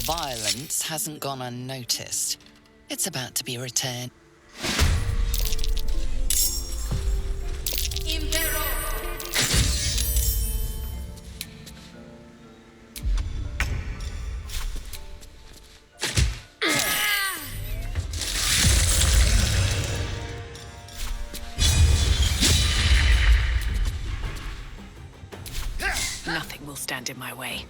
Violence hasn't gone unnoticed. It's about to be returned. Nothing will stand in my way.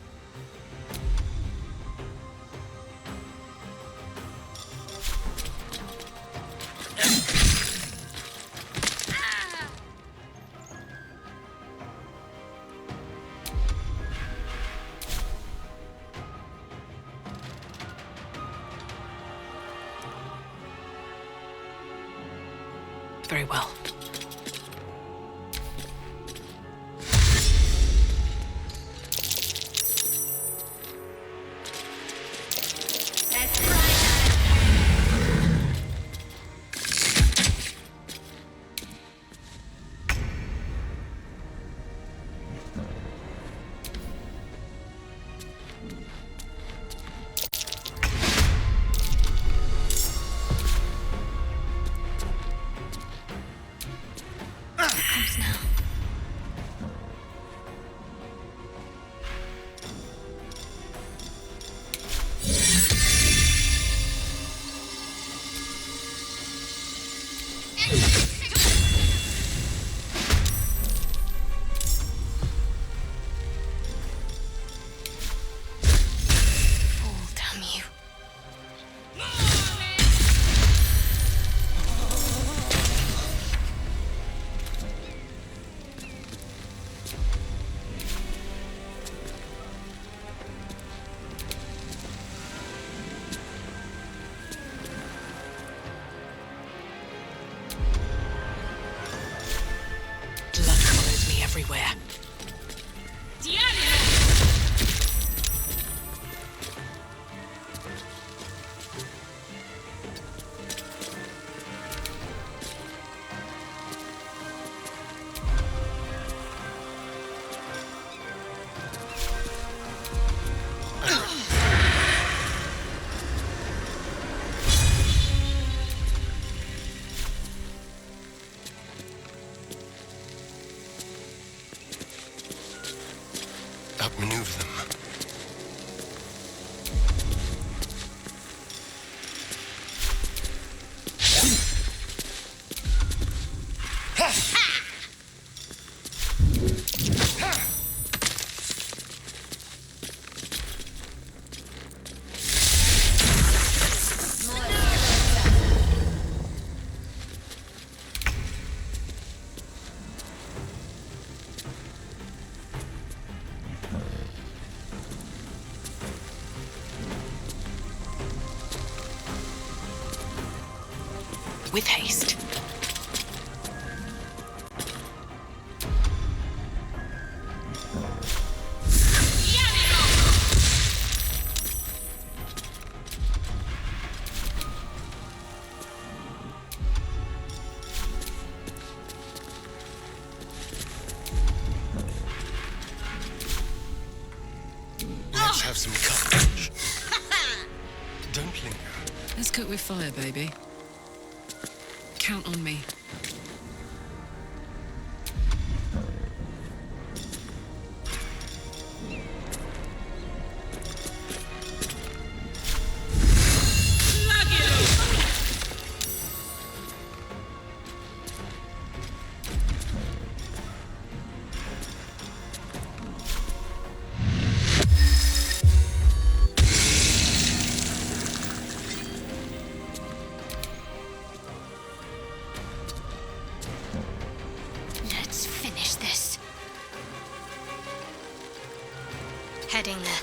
Very well. Everywhere. Outmaneuver them. With haste. Let's have some courage. Don't linger. Let's cook with fire, baby. Count on me. Heading there.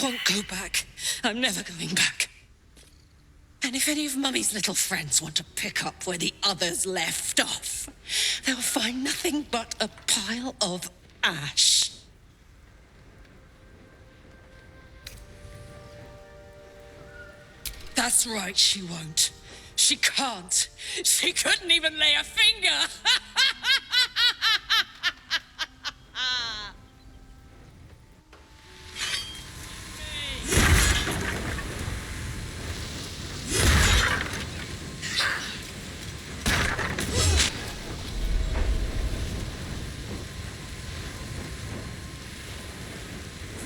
won't go back. I'm never going back. And if any of Mummy's little friends want to pick up where the others left off, they'll find nothing but a pile of ash. That's right, she won't. She can't. She couldn't even lay a finger.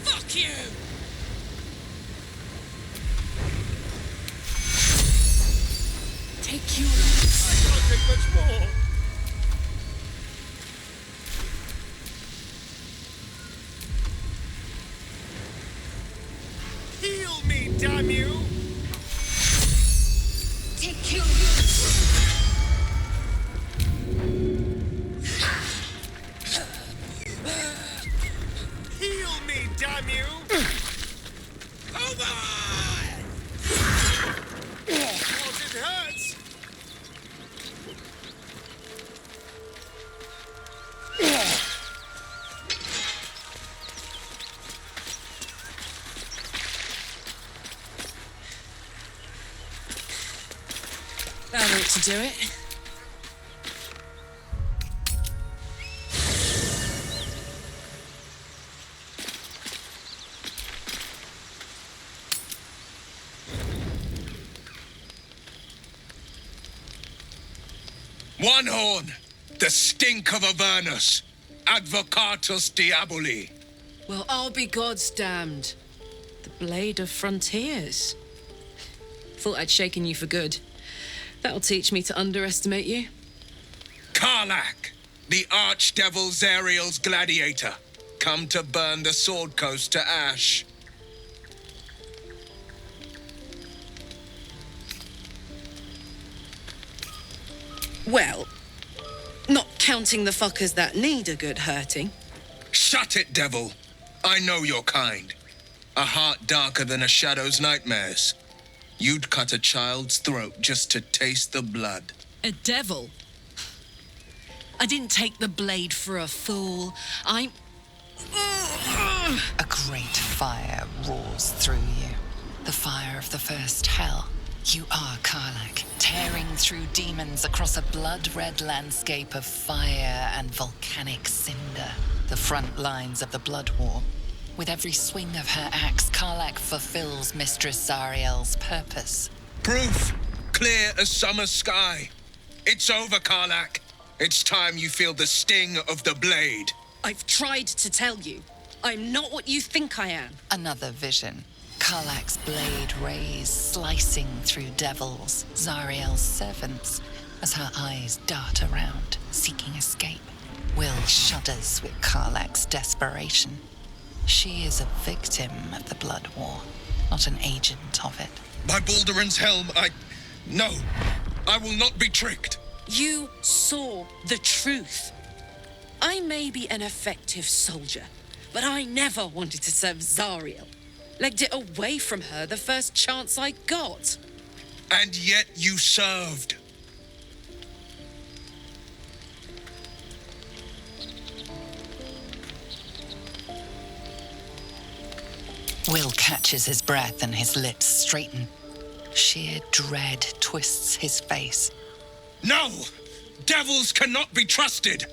Fuck you! Take you. I can't take much more. Heal me, damn you! Take you. Heal me, damn you! Over! Oh, it hurts! That ought to do it. One horn, the stink of Avernus, advocatus diaboli. Well, I'll be God's damned. The blade of frontiers. Thought I'd shaken you for good. That'll teach me to underestimate you. Karlach, the archdevil Zariel's gladiator, come to burn the Sword Coast to ash. Well, not counting the fuckers that need a good hurting. Shut it, devil. I know your kind. A heart darker than a shadow's nightmares. You'd cut a child's throat just to taste the blood. A devil? I didn't take the blade for a fool. I'm... A great fire roars through you. The fire of the first hell. You are Karlach, tearing through demons across a blood-red landscape of fire and volcanic cinder. The front lines of the blood war. With every swing of her axe, Karlach fulfills Mistress Zariel's purpose. Proof, clear as summer sky. It's over, Karlach. It's time you feel the sting of the blade. I've tried to tell you. I'm not what you think I am. Another vision. Karlach's blade rays slicing through devils, Zariel's servants, as her eyes dart around, seeking escape. Will shudders with Karlach's desperation. She is a victim of the blood war, not an agent of it. By Balduran's helm, No, I will not be tricked. You saw the truth. I may be an effective soldier, but I never wanted to serve Zariel. Legged it away from her the first chance I got. And yet you served. Will catches his breath and his lips straighten. Sheer dread twists his face. No! Devils cannot be trusted!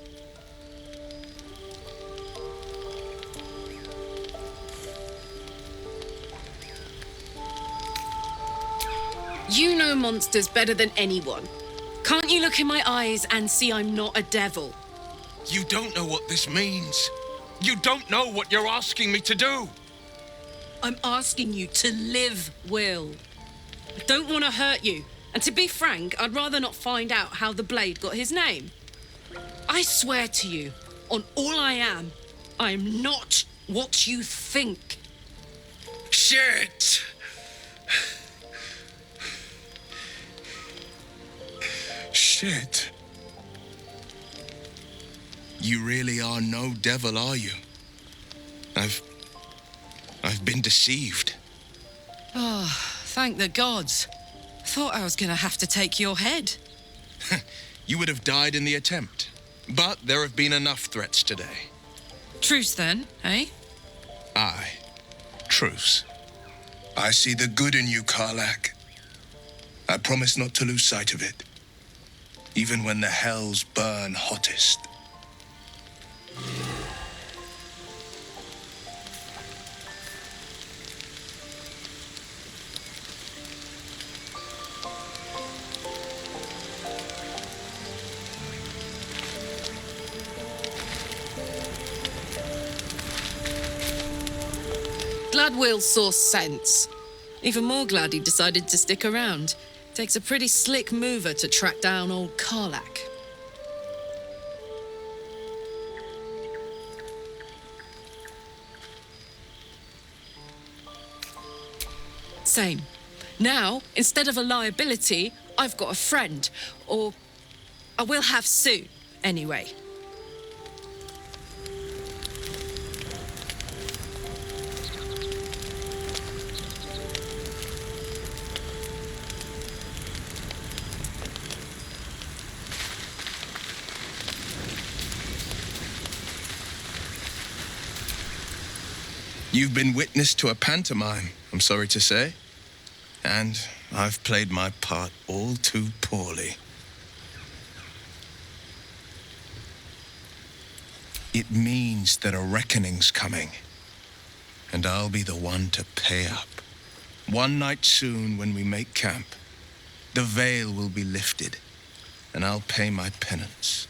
You know monsters better than anyone. Can't you look in my eyes and see I'm not a devil? You don't know what this means. You don't know what you're asking me to do. I'm asking you to live, Will. I don't want to hurt you. And to be frank, I'd rather not find out how the blade got his name. I swear to you, on all I am, I'm not what you think. Shit! Shit. You really are no devil, are you? I've I've been deceived. Oh, thank the gods. Thought I was gonna have to take your head. You would have died in the attempt. But there have been enough threats today. Truce then, eh? Aye. Truce. I see the good in you, Karlach. I promise not to lose sight of it, even when the hells burn hottest. Glad Will saw sense. Even more glad he decided to stick around. Takes a pretty slick mover to track down old Karlach. Same. Now, instead of a liability, I've got a friend. Or I will have soon, anyway. You've been witness to a pantomime, I'm sorry to say. And I've played my part all too poorly. It means that a reckoning's coming. And I'll be the one to pay up. One night soon when we make camp, the veil will be lifted, and I'll pay my penance.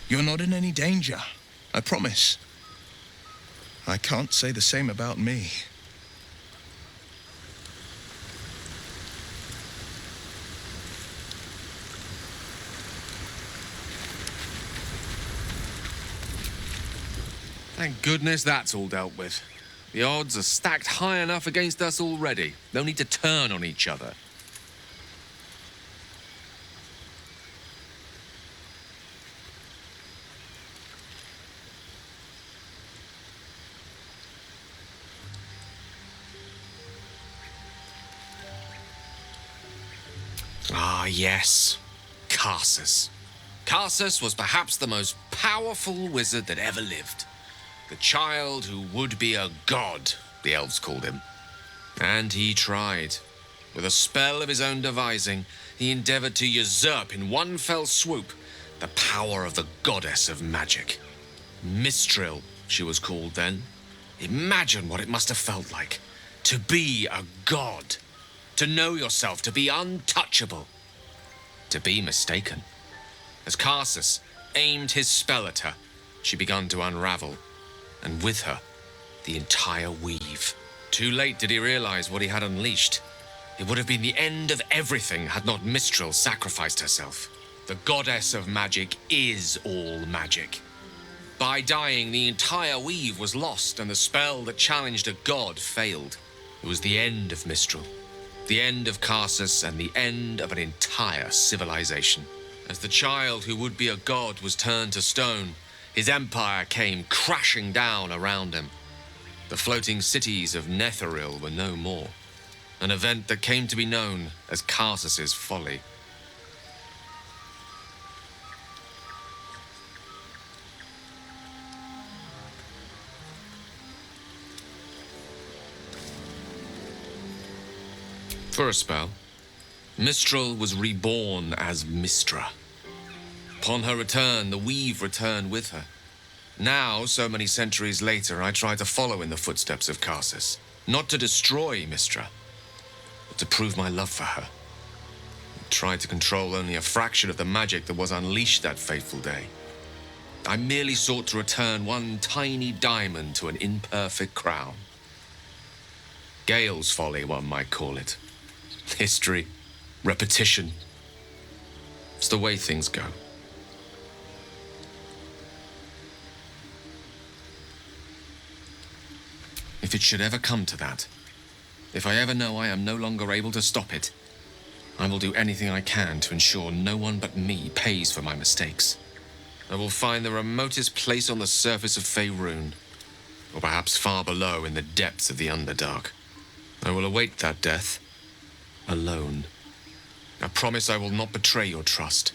You're not in any danger, I promise. I can't say the same about me. Thank goodness that's all dealt with. The odds are stacked high enough against us already. No need to turn on each other. Ah, yes. Karsus. Karsus was perhaps the most powerful wizard that ever lived. The child who would be a god, the elves called him. And he tried. With a spell of his own devising, he endeavored to usurp in one fell swoop the power of the goddess of magic. Mistral, she was called then. Imagine what it must have felt like to be a god. To know yourself, to be untouchable, to be mistaken. As Karsus aimed his spell at her, she began to unravel, and with her, the entire weave. Too late did he realize what he had unleashed. It would have been the end of everything had not Mistral sacrificed herself. The goddess of magic is all magic. By dying, the entire weave was lost, and the spell that challenged a god failed. It was the end of Mistral. The end of Karsus and the end of an entire civilization. As the child who would be a god was turned to stone, his empire came crashing down around him. The floating cities of Netheril were no more. An event that came to be known as Karsus's folly. For a spell, Mistral was reborn as Mistra. Upon her return, the weave returned with her. Now, so many centuries later, I try to follow in the footsteps of Karsus. Not to destroy Mistra, but to prove my love for her. I tried to control only a fraction of the magic that was unleashed that fateful day. I merely sought to return one tiny diamond to an imperfect crown. Gale's folly, one might call it. History, repetition. It's the way things go. If it should ever come to that, if I ever know I am no longer able to stop it, I will do anything I can to ensure no one but me pays for my mistakes. I will find the remotest place on the surface of Faerun, or perhaps far below in the depths of the Underdark. I will await that death, alone. I promise I will not betray your trust.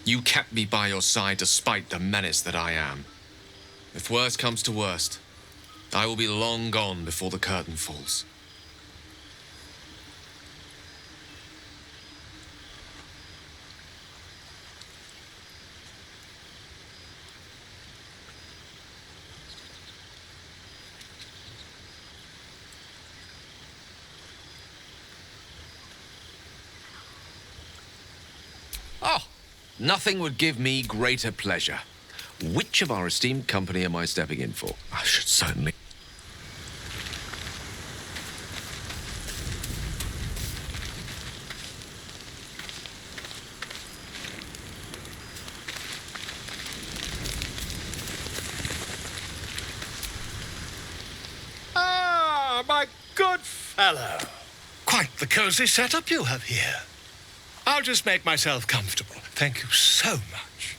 You kept me by your side despite the menace that I am. If worst comes to worst, I will be long gone before the curtain falls. Oh, nothing would give me greater pleasure. Which of our esteemed company am I stepping in for? I should certainly... Ah, my good fellow. Quite the cozy setup you have here. I'll just make myself comfortable. Thank you so much.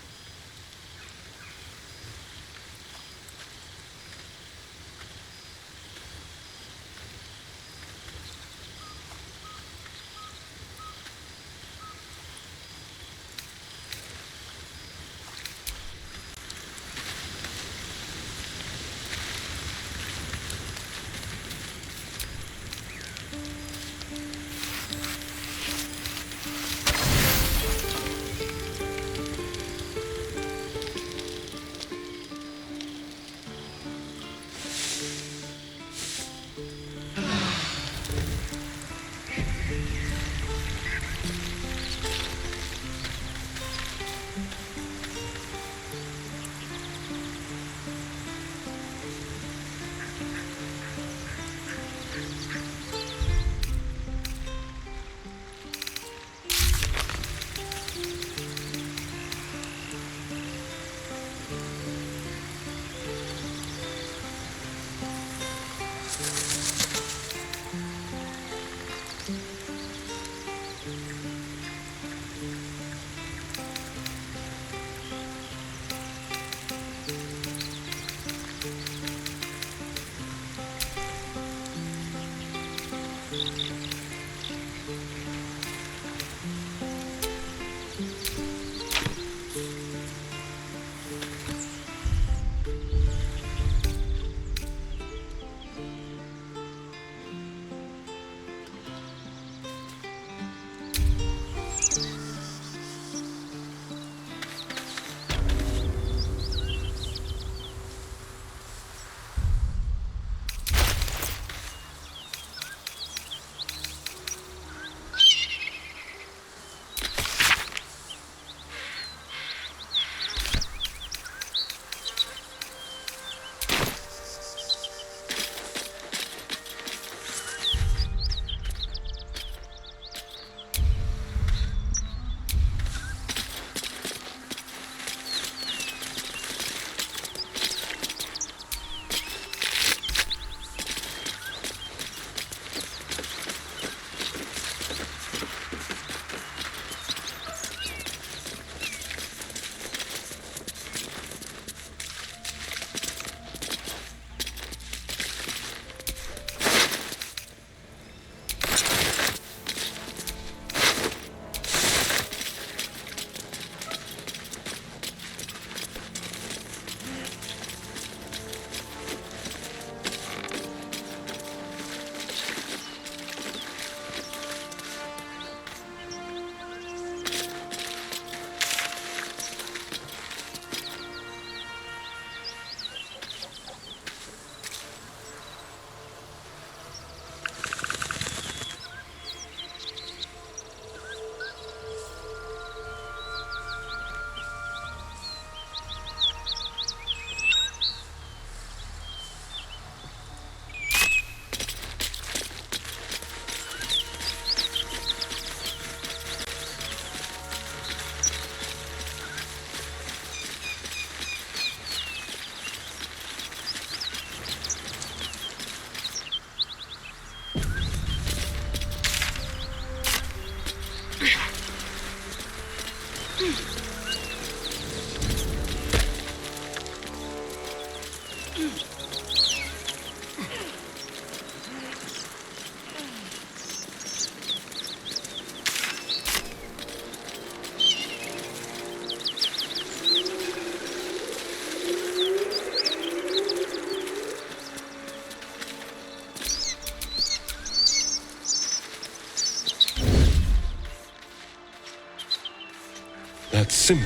That symbol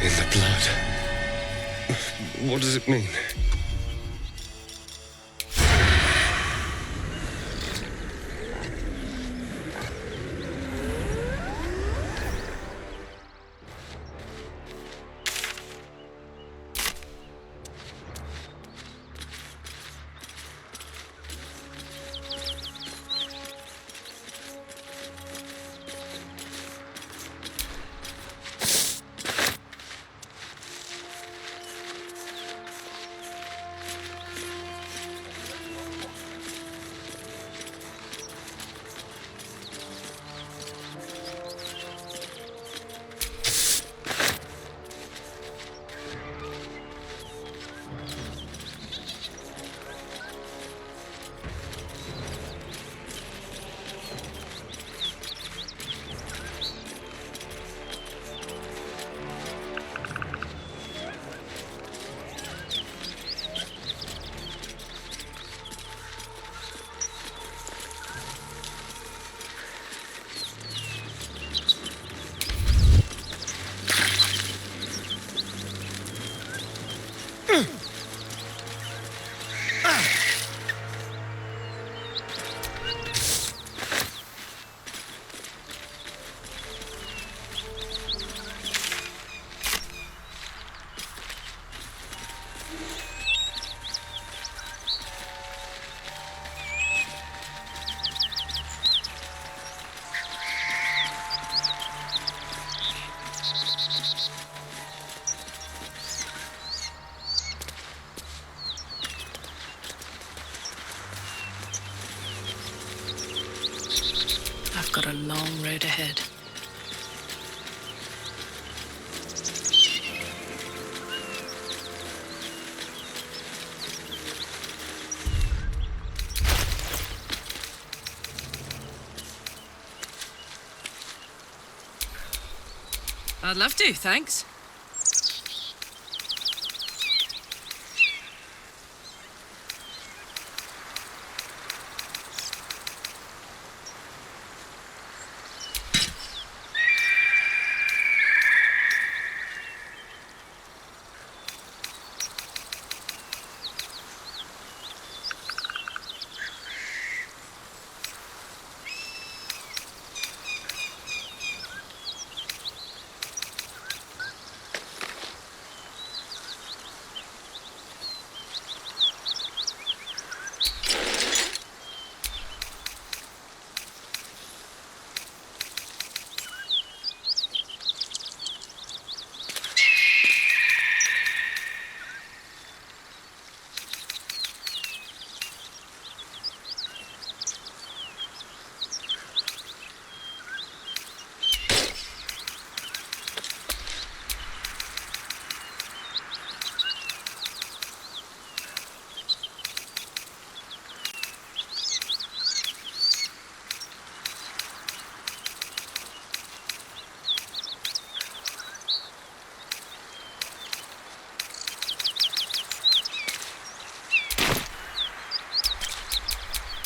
in the blood. What does it mean? I've got a long road ahead. I'd love to, thanks.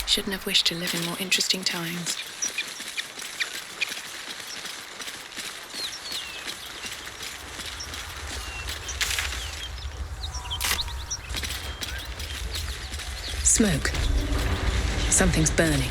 Shouldn't have wished to live in more interesting times. Smoke. Something's burning.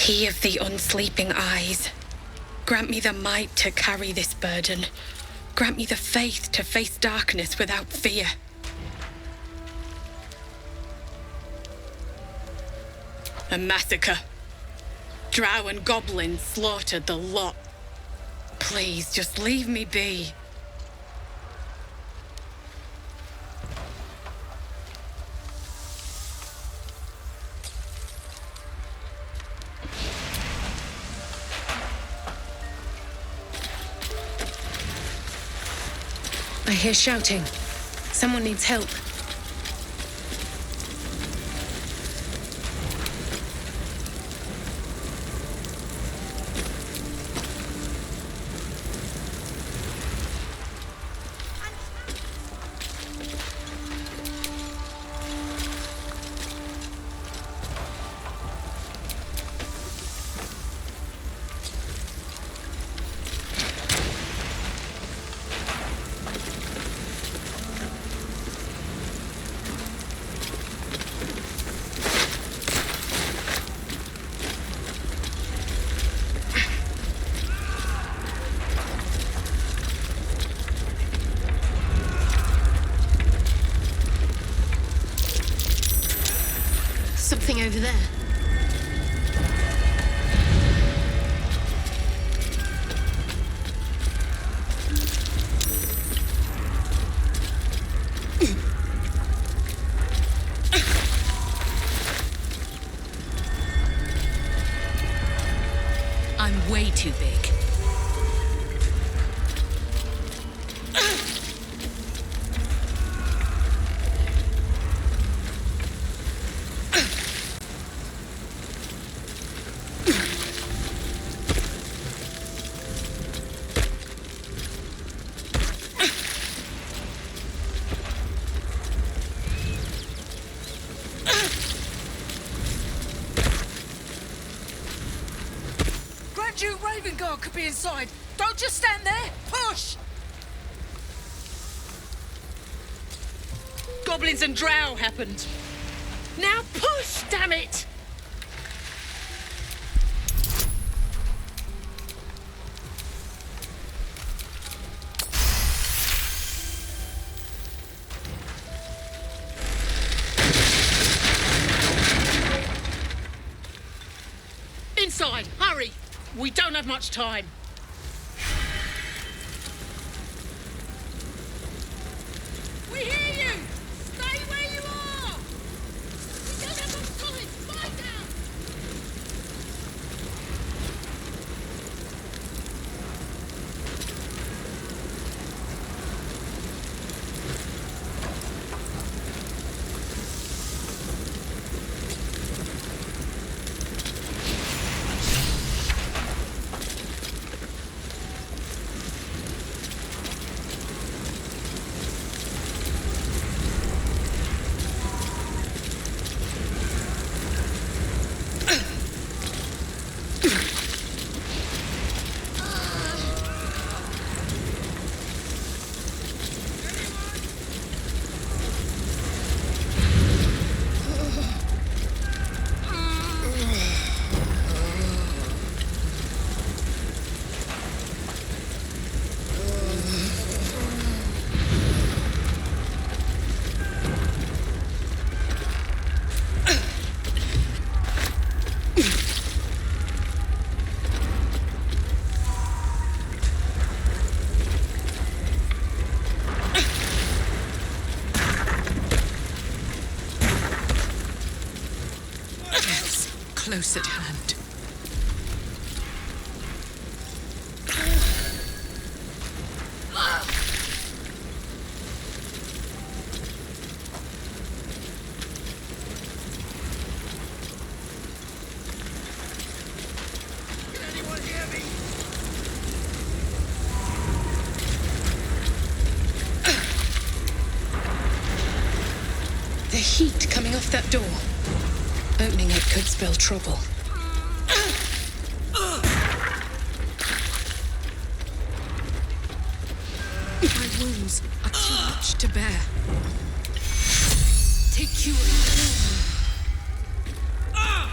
He of the unsleeping eyes, grant me the might to carry this burden. Grant me the faith to face darkness without fear. A massacre. Drow and goblins slaughtered the lot. Please, just leave me be. I hear shouting. Someone needs help. Something over there. I'm way too big. Could be inside. Don't just stand there. Push! Goblins and drow happened. Now push, damn it! Inside, hurry! We don't have much time. We hear you! Stay where you are! We don't have much time! Find out! Close at hand. The heat coming off that door. Opening it could spell trouble. My wounds are too much to bear. Take cure. My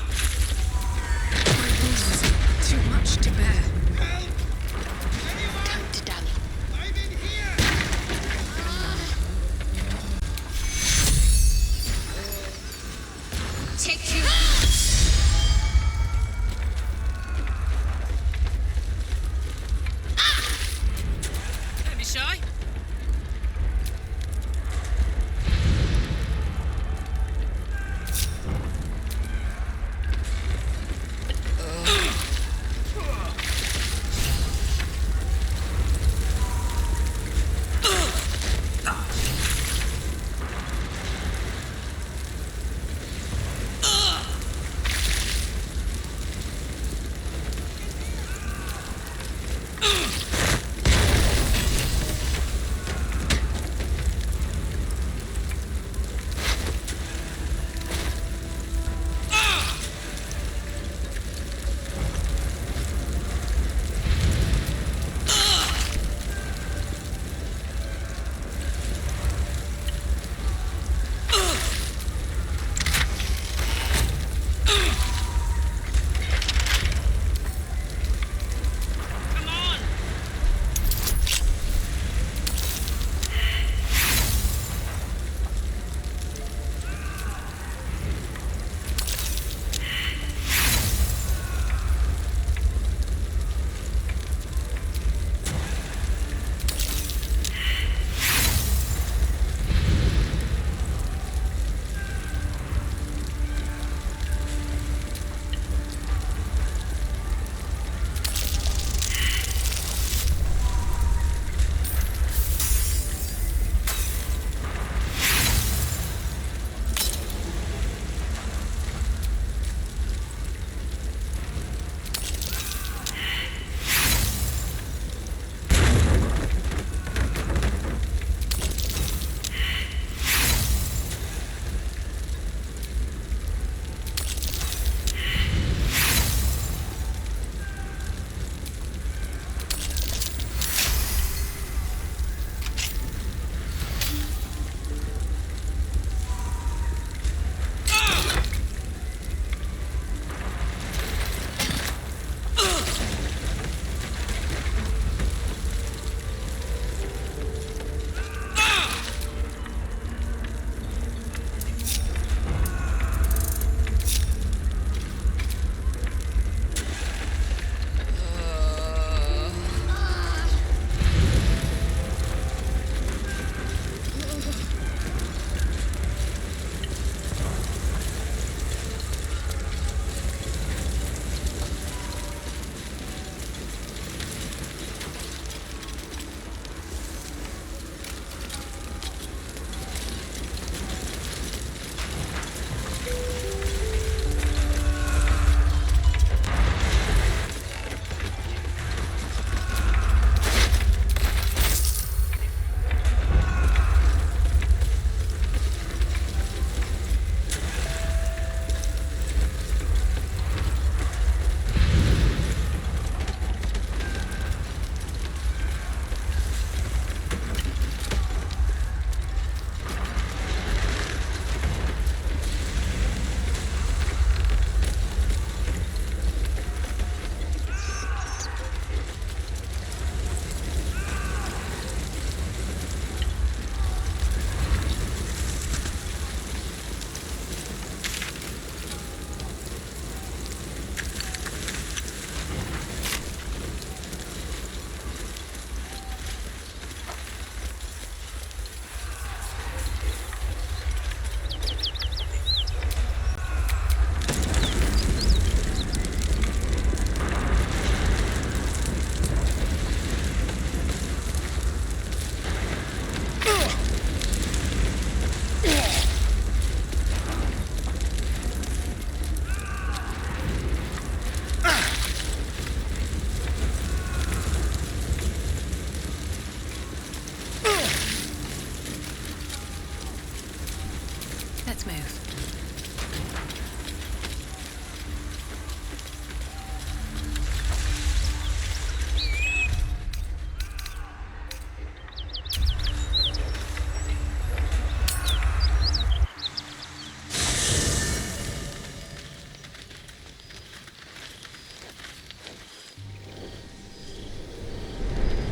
Let's move.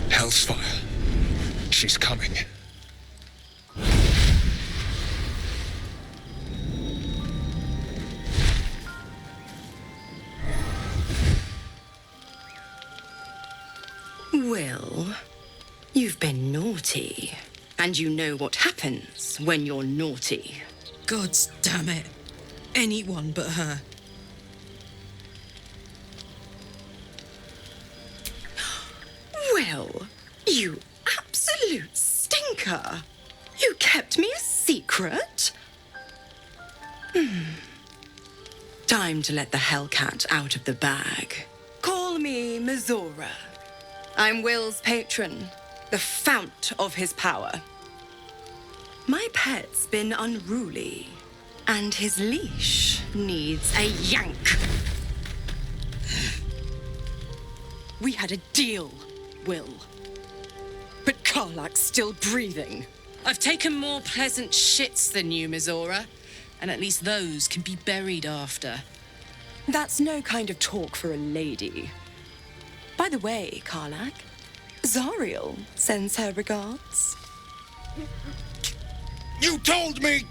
Hell's fire. She's coming. Will, you've been naughty. And you know what happens when you're naughty. God damn it. Anyone but her. Will, you absolute stinker. You kept me a secret? Time to let the Hellcat out of the bag. Call me Mizora. I'm Will's patron, the fount of his power. My pet's been unruly, and his leash needs a yank. We had a deal, Will. But Karlak's still breathing. I've taken more pleasant shits than you, Mizora. And at least those can be buried after. That's no kind of talk for a lady. By the way, Karlak, Zariel sends her regards. You told me!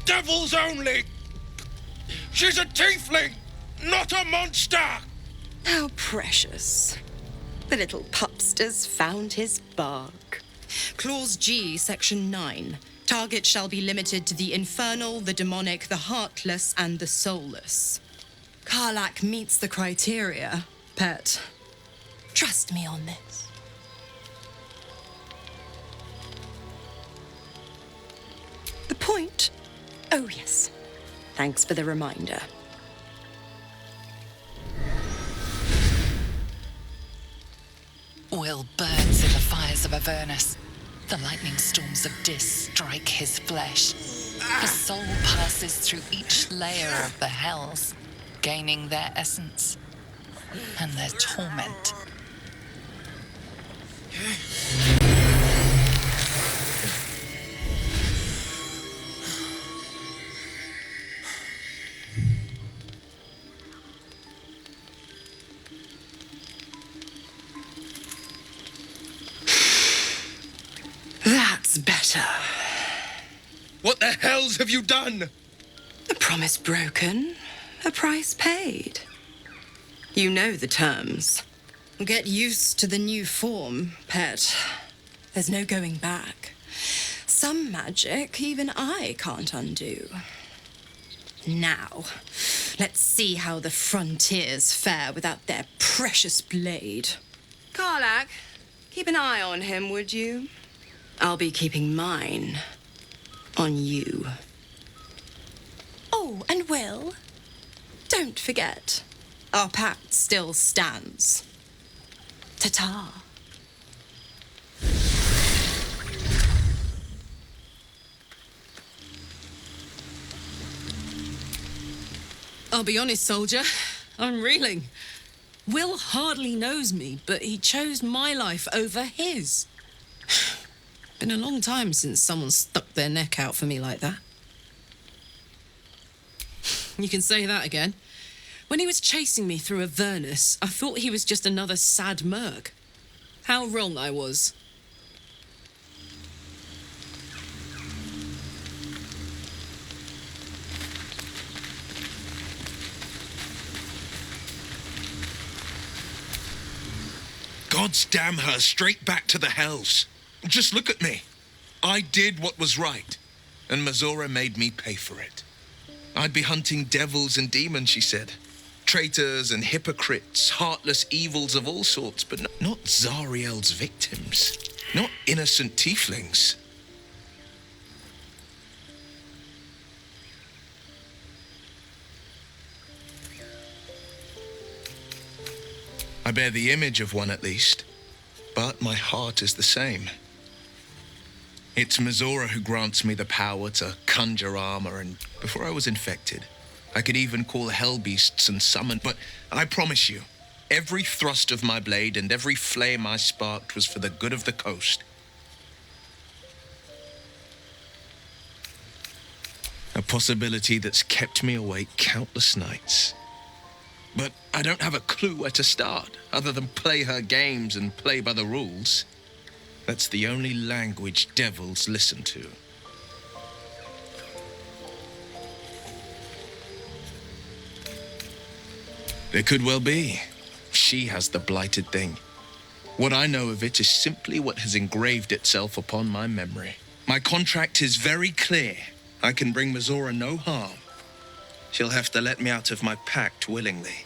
Devils only! She's a tiefling, not a monster! How precious. The little pupster's found his bark. Clause G, Section 9. Target shall be limited to the infernal, the demonic, the heartless, and the soulless. Karlak meets the criteria, pet. Trust me on this. The point? Oh, yes. Thanks for the reminder. Will burns in the fires of Avernus. The lightning storms of Dis strike his flesh. His soul passes through each layer of the hells, gaining their essence and their torment. That's better. What the hells have you done? A promise broken, a price paid. You know the terms. Get used to the new form, pet. There's no going back. Some magic even I can't undo. Now, let's see how the frontiers fare without their precious blade. Karlak, keep an eye on him, would you? I'll be keeping mine on you. Oh, and Will, don't forget, our pact still stands. Ta-ta. I'll be honest, soldier. I'm reeling. Will hardly knows me, but he chose my life over his. Been a long time since someone stuck their neck out for me like that. You can say that again. When he was chasing me through Avernus, I thought he was just another sad merc. How wrong I was. God's damn her, straight back to the hells. Just look at me. I did what was right, and Mizora made me pay for it. I'd be hunting devils and demons, she said. Traitors and hypocrites, heartless evils of all sorts, but not Zariel's victims. Not innocent tieflings. I bear the image of one at least, but my heart is the same. It's Mizora who grants me the power to conjure armor, and before I was infected, I could even call hell beasts and summon. But I promise you, every thrust of my blade and every flame I sparked was for the good of the coast. A possibility that's kept me awake countless nights. But I don't have a clue where to start, other than play her games and play by the rules. That's the only language devils listen to. It could well be. She has the blighted thing. What I know of it is simply what has engraved itself upon my memory. My contract is very clear. I can bring Mizora no harm. She'll have to let me out of my pact willingly.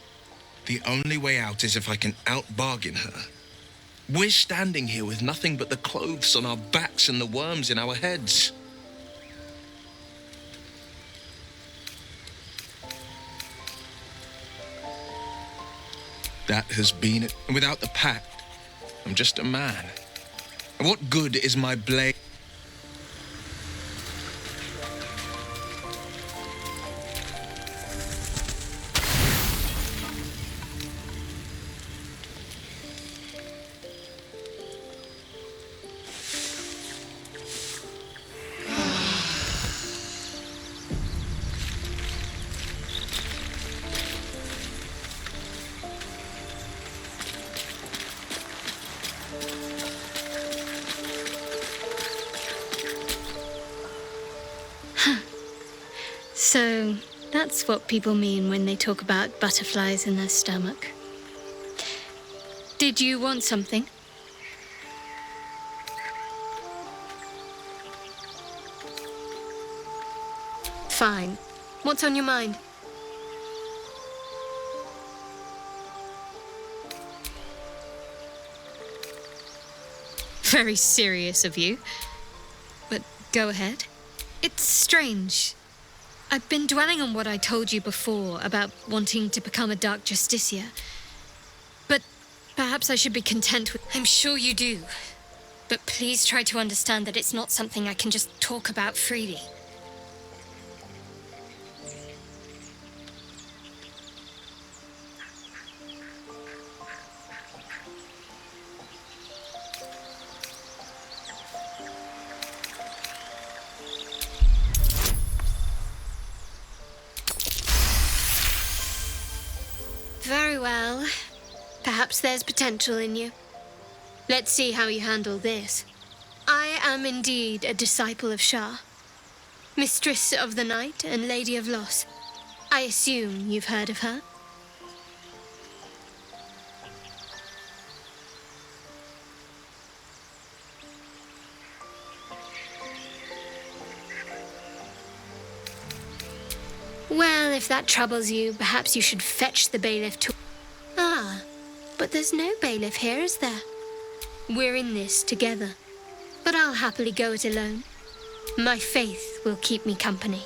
The only way out is if I can out-bargain her. We're standing here with nothing but the clothes on our backs and the worms in our heads. That has been it. And without the pact, I'm just a man. And what good is my blade? So, that's what people mean when they talk about butterflies in their stomach. Did you want something? Fine. What's on your mind? Very serious of you. But go ahead. It's strange. I've been dwelling on what I told you before about wanting to become a Dark Justiciar. But perhaps I should be content with... I'm sure you do. But please try to understand that it's not something I can just talk about freely. Very well. Perhaps there's potential in you. Let's see how you handle this. I am indeed a disciple of Shah, Mistress of the Night and Lady of Loss. I assume you've heard of her? Well, if that troubles you, perhaps you should fetch the bailiff to... Ah, but there's no bailiff here, is there? We're in this together, but I'll happily go it alone. My faith will keep me company.